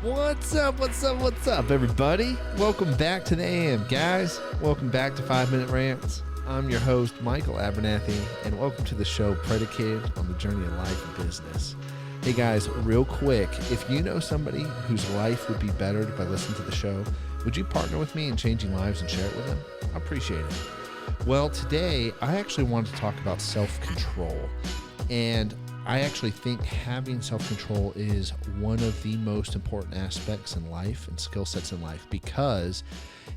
What's up, everybody? Welcome back to the AM, guys. Welcome back to 5 Minute Rants. I'm your host, Michael Abernathy, and welcome to the show predicated on the journey of life and business. Hey, guys, real quick, if you know somebody whose life would be bettered by listening to the show, would you partner with me in changing lives and share it with them? I appreciate it. Well, today, I actually wanted to talk about self-control, and I actually think having self-control is one of the most important aspects in life and skill sets in life, because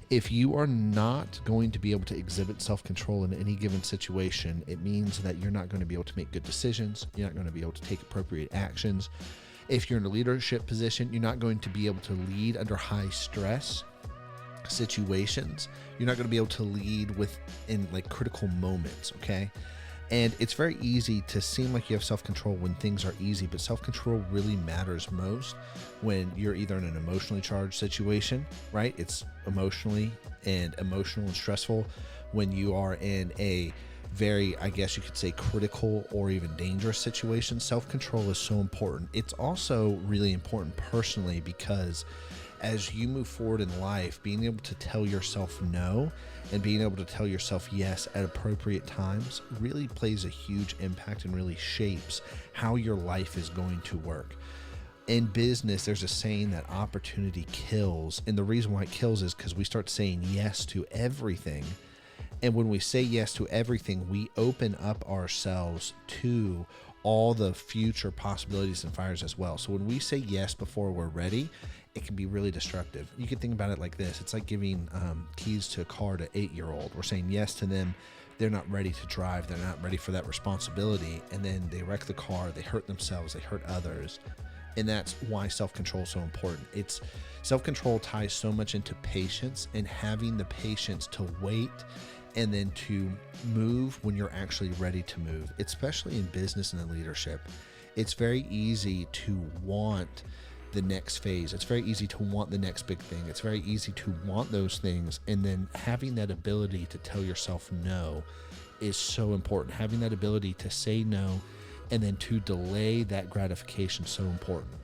if you are not going to be able to exhibit self-control in any given situation, it means that you're not going to be able to make good decisions. You're not going to be able to take appropriate actions. If you're in a leadership position, you're not going to be able to lead under high stress situations. You're not going to be able to lead in critical moments, okay? And it's very easy to seem like you have self-control when things are easy, but self-control really matters most when you're either in an emotionally charged situation, right? It's emotional and stressful. When you are in a very, I guess you could say, critical or even dangerous situation, self-control is so important. It's also really important personally because as you move forward in life, being able to tell yourself no and being able to tell yourself yes at appropriate times really plays a huge impact and really shapes how your life is going to work. In business, there's a saying that opportunity kills. And the reason why it kills is because we start saying yes to everything. And when we say yes to everything, we open up ourselves to all the future possibilities and fires as well. So when we say yes before we're ready, it can be really destructive. You can think about it like this. It's like giving keys to a car to an 8-year-old. We're saying yes to them. They're not ready to drive. They're not ready for that responsibility. And then they wreck the car. They hurt themselves. They hurt others. And that's why self-control is so important. It's self-control ties so much into patience and having the patience to wait and then to move when you're actually ready to move, especially in business and in leadership. It's very easy to want the next phase. It's very easy to want the next big thing. It's very easy to want those things. And then having that ability to tell yourself no is so important. Having that ability to say no and then to delay that gratification is so important.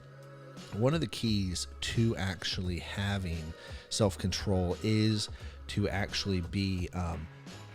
One of the keys to actually having self-control is to actually be,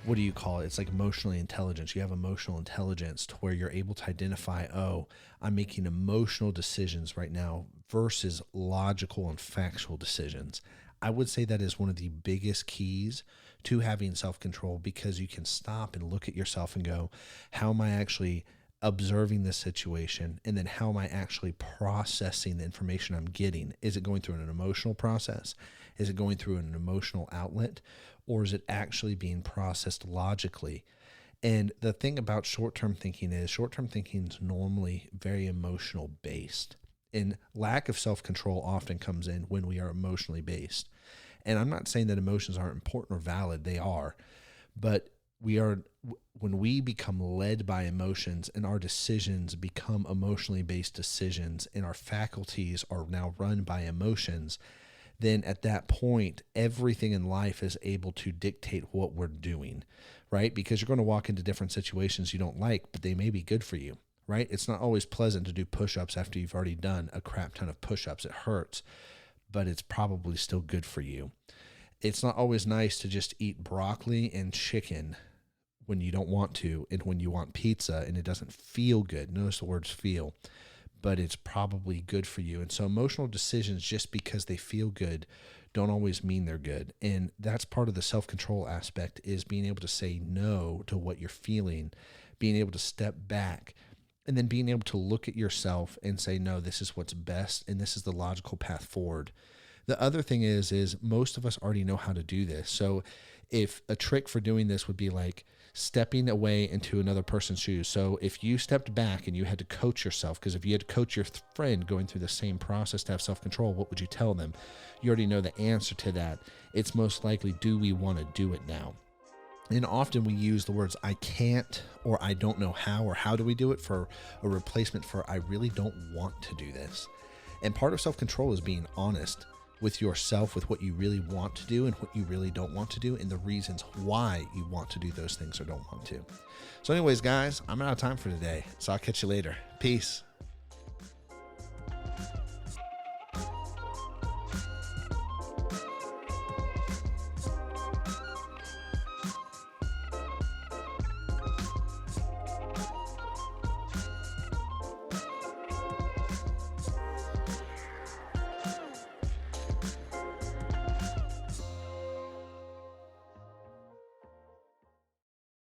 what do you call it? It's like emotionally intelligence. You have emotional intelligence to where you're able to identify, oh, I'm making emotional decisions right now versus logical and factual decisions. I would say that is one of the biggest keys to having self-control, because you can stop and look at yourself and go, how am I actually observing this situation? And then how am I actually processing the information I'm getting? Is it going through an emotional process? Is it going through an emotional outlet? Or is it actually being processed logically? And the thing about short-term thinking is normally very emotional based. And lack of self-control often comes in when we are emotionally based. And I'm not saying that emotions aren't important or valid. They are. But when we become led by emotions and our decisions become emotionally based decisions and our faculties are now run by emotions, then at that point, everything in life is able to dictate what we're doing, right? Because you're going to walk into different situations you don't like, but they may be good for you, right? It's not always pleasant to do push-ups after you've already done a crap ton of push-ups. It hurts, but it's probably still good for you. It's not always nice to just eat broccoli and chicken when you don't want to, and when you want pizza and it doesn't feel good. Notice the words feel, but it's probably good for you. And so emotional decisions, just because they feel good, don't always mean they're good. And that's part of the self-control aspect, is being able to say no to what you're feeling, being able to step back, and then being able to look at yourself and say, no, this is what's best, and this is the logical path forward. The other thing is most of us already know how to do this. So if a trick for doing this would be like stepping away into another person's shoes. So if you stepped back and you had to coach yourself, because if you had to coach your friend going through the same process to have self-control, what would you tell them? You already know the answer to that. It's most likely, do we want to do it now? And often we use the words I can't, or I don't know how, or how do we do it, for a replacement for I really don't want to do this. And part of self-control is being honest with yourself, with what you really want to do and what you really don't want to do, and the reasons why you want to do those things or don't want to. So anyways, guys, I'm out of time for today, so I'll catch you later. Peace.